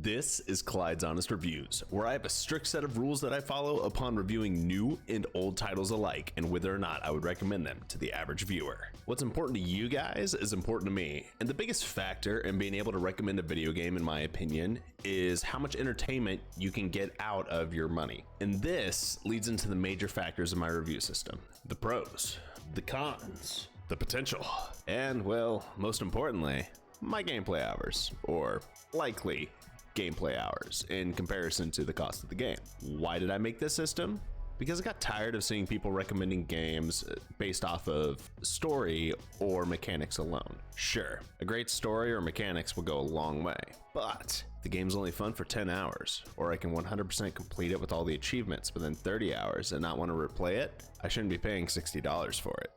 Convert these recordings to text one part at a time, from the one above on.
This is Clyde's Honest Reviews, where I have a strict set of rules that I follow upon reviewing new and old titles alike, and whether or not I would recommend them to the average viewer. What's important to you guys is important to me, and the biggest factor in being able to recommend a video game, in my opinion, is how much entertainment you can get out of your money. And this leads into the major factors of my review system: the pros, the cons, the potential, and, well, most importantly, my gameplay hours, or likely gameplay hours in comparison to the cost of the game. Why did I make this system? Because I got tired of seeing people recommending games based off of story or mechanics alone. Sure, a great story or mechanics will go a long way, but the game's only fun for 10 hours, or I can 100% complete it with all the achievements within 30 hours and not want to replay it. I shouldn't be paying $60 for it.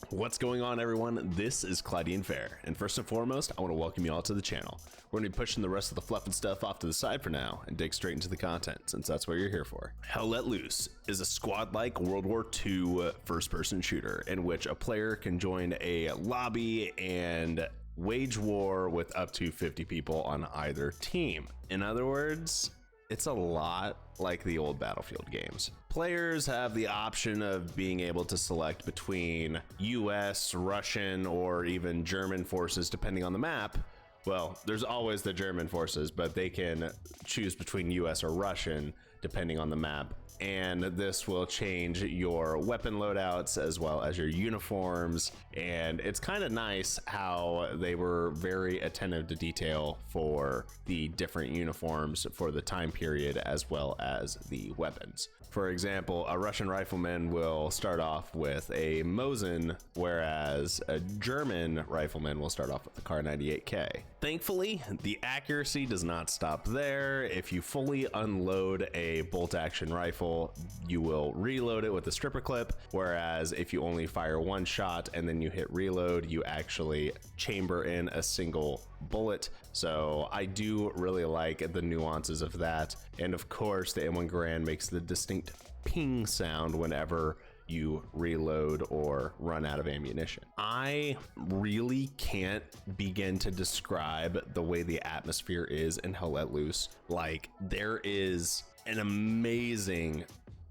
What's going on, everyone? This is Clydean Fair, and first and foremost, I want to welcome you all to the channel. We're going to be pushing the rest of the fluff and stuff off to the side for now and dig straight into the content, since that's what you're here for. Hell Let Loose is a squad-like World War II first-person shooter in which a player can join a lobby and wage war with up to 50 people on either team. In other words, it's a lot like the old Battlefield games. Players have the option of being able to select between US, Russian, or even German forces depending on the map. Well, there's always the German forces, but they can choose between US or Russian depending on the map. And this will change your weapon loadouts as well as your uniforms. And it's kind of nice how they were very attentive to detail for the different uniforms for the time period as well as the weapons. For example, a Russian rifleman will start off with a Mosin, whereas a German rifleman will start off with the Kar 98K. Thankfully, the accuracy does not stop there. If you fully unload a bolt action rifle, you will reload it with a stripper clip, whereas if you only fire one shot and then you hit reload, you actually chamber in a single bullet. So I do really like the nuances of that. And of course, the M1 Garand makes the distinct ping sound whenever you reload or run out of ammunition. I really can't begin to describe the way the atmosphere is in Hell Let Loose. Like, there is an amazing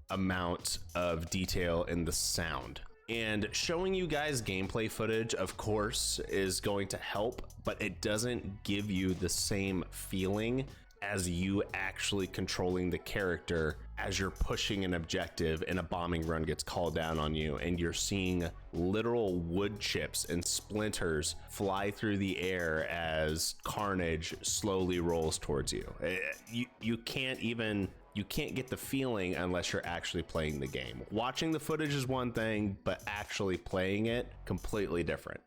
amount of detail in the sound. And showing you guys gameplay footage, of course, is going to help, but it doesn't give you the same feeling as you actually controlling the character as you're pushing an objective and a bombing run gets called down on you and you're seeing literal wood chips and splinters fly through the air as carnage slowly rolls towards you. You can't get the feeling unless you're actually playing the game. Watching the footage is one thing, but actually playing it, completely different.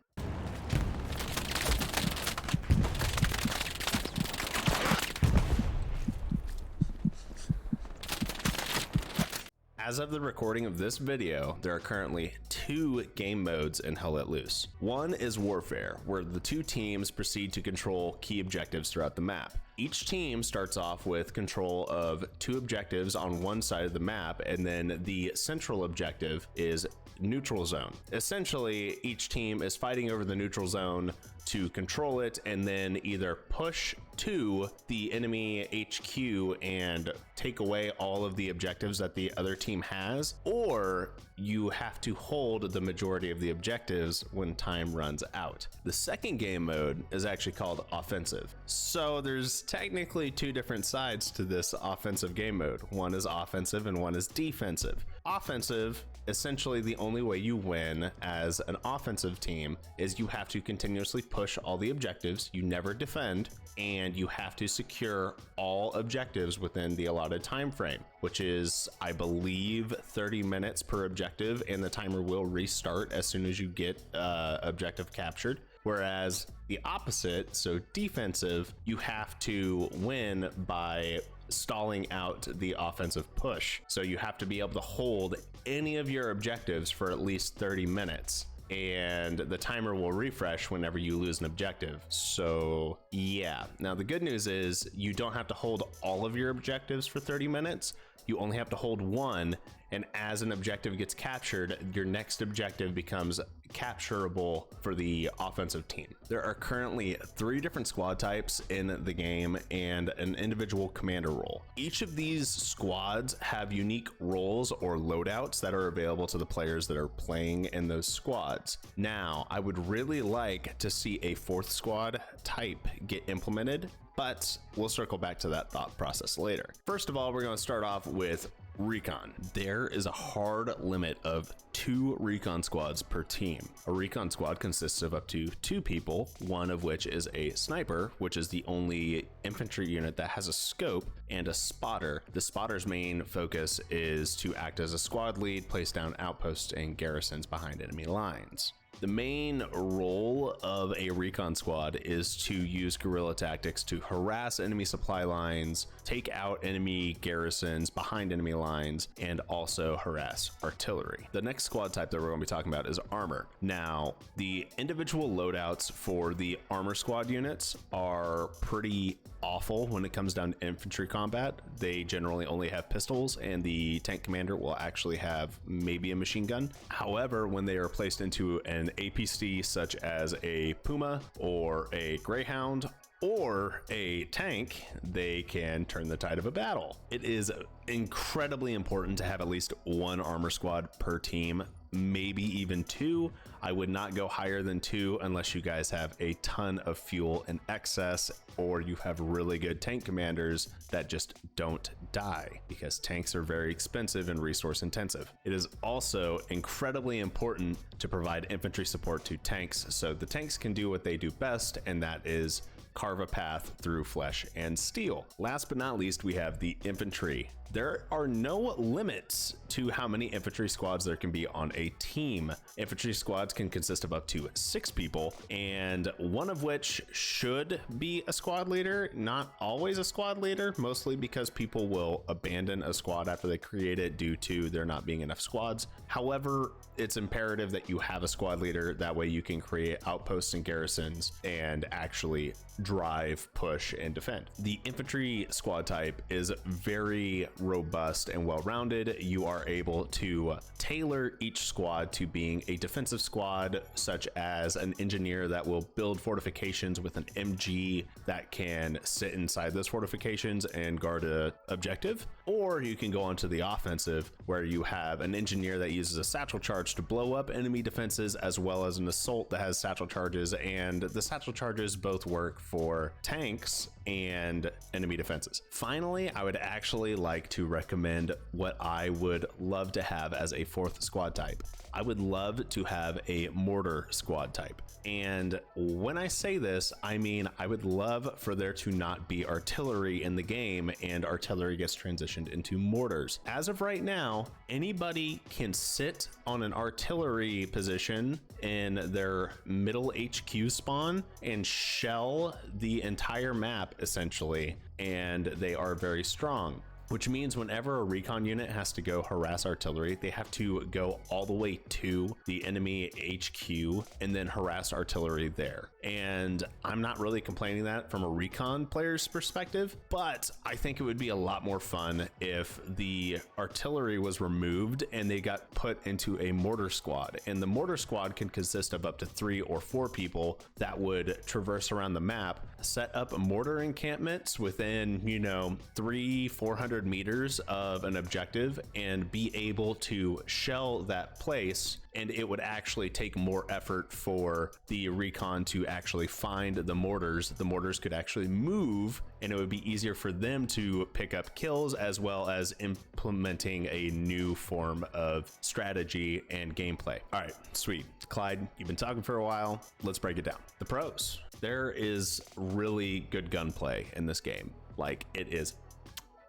As of the recording of this video, there are currently 2 game modes in Hell Let Loose. One is Warfare, where the 2 teams proceed to control key objectives throughout the map. Each team starts off with control of 2 objectives on one side of the map, and then the central objective is neutral zone. Essentially, each team is fighting over the neutral zone to control it and then either push to the enemy HQ and take away all of the objectives that the other team has, or you have to hold the majority of the objectives when time runs out. The second game mode is actually called Offensive. So there's technically 2 different sides to this offensive game mode. One is offensive and one is defensive. Offensive, essentially the only way you win as an offensive team is you have to continuously push all the objectives, you never defend, and you have to secure all objectives within the allotted time frame, which is, I believe, 30 minutes per objective, and the timer will restart as soon as you get objective captured. Whereas the opposite, so defensive, you have to win by stalling out the offensive push. So you have to be able to hold any of your objectives for at least 30 minutes. And the timer will refresh whenever you lose an objective. So yeah, now the good news is you don't have to hold all of your objectives for 30 minutes, you only have to hold one, and as an objective gets captured, your next objective becomes capturable for the offensive team. There are currently 3 different squad types in the game and an individual commander role. Each of these squads have unique roles or loadouts that are available to the players that are playing in those squads. Now, I would really like to see a 4th squad type get implemented, but we'll circle back to that thought process later. First of all, we're going to start off with Recon. There is a hard limit of 2 Recon squads per team. A Recon squad consists of up to 2 people, one of which is a sniper, which is the only infantry unit that has a scope, and a spotter. The spotter's main focus is to act as a squad lead, place down outposts and garrisons behind enemy lines. The main role of a recon squad is to use guerrilla tactics to harass enemy supply lines, take out enemy garrisons behind enemy lines, and also harass artillery. The next squad type that we're going to be talking about is armor. Now, the individual loadouts for the armor squad units are pretty awful when it comes down to infantry combat. They generally only have pistols, and the tank commander will actually have maybe a machine gun. However, when they are placed into an APC such as a Puma or a Greyhound or a tank, they can turn the tide of a battle. It is incredibly important to have at least 1 armor squad per team, maybe even 2. I would not go higher than 2 unless you guys have a ton of fuel in excess, or you have really good tank commanders that just don't die, because tanks are very expensive and resource intensive. It is also incredibly important to provide infantry support to tanks so the tanks can do what they do best, and that is carve a path through flesh and steel. Last but not least, we have the infantry. There are no limits to how many infantry squads there can be on a team. Infantry squads can consist of up to 6 people, and one of which should be a squad leader. Not always a squad leader, mostly because people will abandon a squad after they create it due to there not being enough squads. However, it's imperative that you have a squad leader. That way you can create outposts and garrisons and actually drive, push, and defend. The infantry squad type is very robust and well-rounded. You are able to tailor each squad to being a defensive squad, such as an engineer that will build fortifications with an MG that can sit inside those fortifications and guard a objective. Or you can go on to the offensive, where you have an engineer that uses a satchel charge to blow up enemy defenses, as well as an assault that has satchel charges, and the satchel charges both work for tanks and enemy defenses. Finally, I would actually like to recommend what I would love to have as a 4th squad type. I would love to have a mortar squad type. And when I say this, I mean I would love for there to not be artillery in the game, and artillery gets transitioned into mortars. As of right now, anybody can sit on an artillery position in their middle HQ spawn and shell the entire map essentially, and they are very strong. Which means whenever a recon unit has to go harass artillery, they have to go all the way to the enemy HQ and then harass artillery there. And I'm not really complaining that from a recon player's perspective, but I think it would be a lot more fun if the artillery was removed and they got put into a mortar squad. And the mortar squad can consist of up to 3 or 4 people that would traverse around the map, set up mortar encampments within, 300-400 meters of an objective, and be able to shell that place. And it would actually take more effort for the recon to actually find the mortars. The mortars could actually move, and it would be easier for them to pick up kills, as well as implementing a new form of strategy and gameplay. All right, sweet. Clyde, you've been talking for a while. Let's break it down. The pros. There is really good gunplay in this game. Like, it is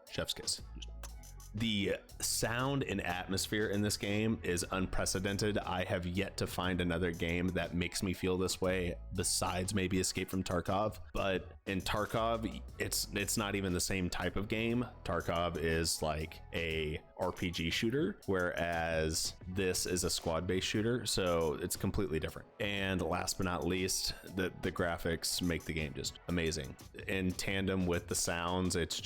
chef's kiss. The sound and atmosphere in this game is unprecedented. I have yet to find another game that makes me feel this way besides maybe Escape from Tarkov. But in Tarkov, it's not even the same type of game. Tarkov is like a RPG shooter, whereas this is a squad-based shooter, so it's completely different. And last but not least, the graphics make the game just amazing. In tandem with the sounds, it's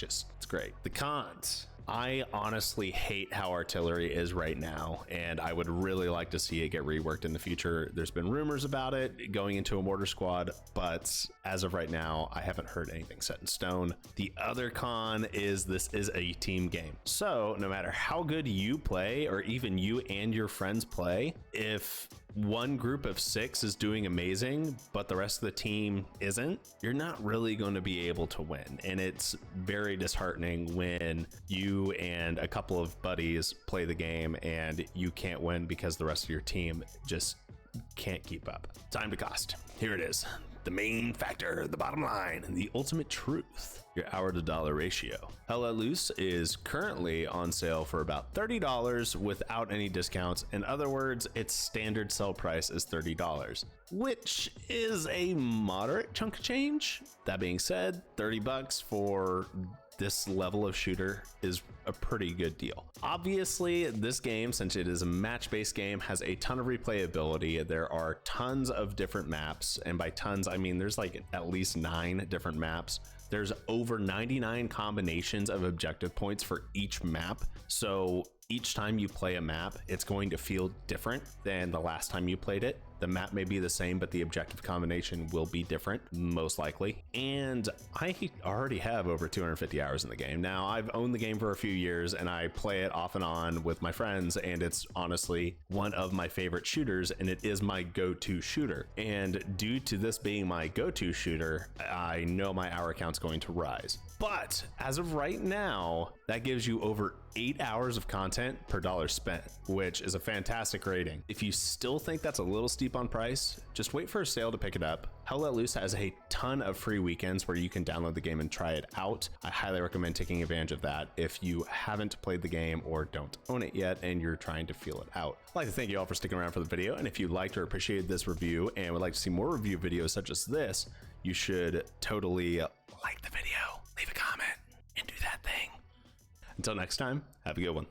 great. The cons. I honestly hate how artillery is right now, and I would really like to see it get reworked in the future. There's been rumors about it going into a mortar squad, but as of right now, I haven't heard anything set in stone. The other con is this is a team game. So no matter how good you play, or even you and your friends play, if one group of 6 is doing amazing, but the rest of the team isn't, you're not really going to be able to win. And it's very disheartening when you and a couple of buddies play the game and you can't win because the rest of your team just can't keep up. Time to cost. Here it is. The main factor, the bottom line, and the ultimate truth, your hour to dollar ratio. Hell Let Loose is currently on sale for about $30 without any discounts. In other words, its standard sell price is $30, which is a moderate chunk of change. That being said, 30 bucks for this level of shooter is a pretty good deal. Obviously, this game, since it is a match-based game, has a ton of replayability. There are tons of different maps, and by tons, I mean there's like at least 9 different maps. There's over 99 combinations of objective points for each map. So each time you play a map, it's going to feel different than the last time you played it. The map may be the same, but the objective combination will be different, most likely. And I already have over 250 hours in the game. Now, I've owned the game for a few years and I play it off and on with my friends, and it's honestly one of my favorite shooters, and it is my go-to shooter. And due to this being my go-to shooter, I know my hour count's going to rise. But as of right now, that gives you over 8 hours of content per dollar spent, which is a fantastic rating. If you still think that's a little steep on price, just wait for a sale to pick it up. Hell Let Loose has a ton of free weekends where you can download the game and try it out. I highly recommend taking advantage of that if you haven't played the game or don't own it yet and you're trying to feel it out. I'd like to thank you all for sticking around for the video, and if you liked or appreciated this review and would like to see more review videos such as this, you should totally like the video, leave a comment, and do that thing. Until next time, have a good one.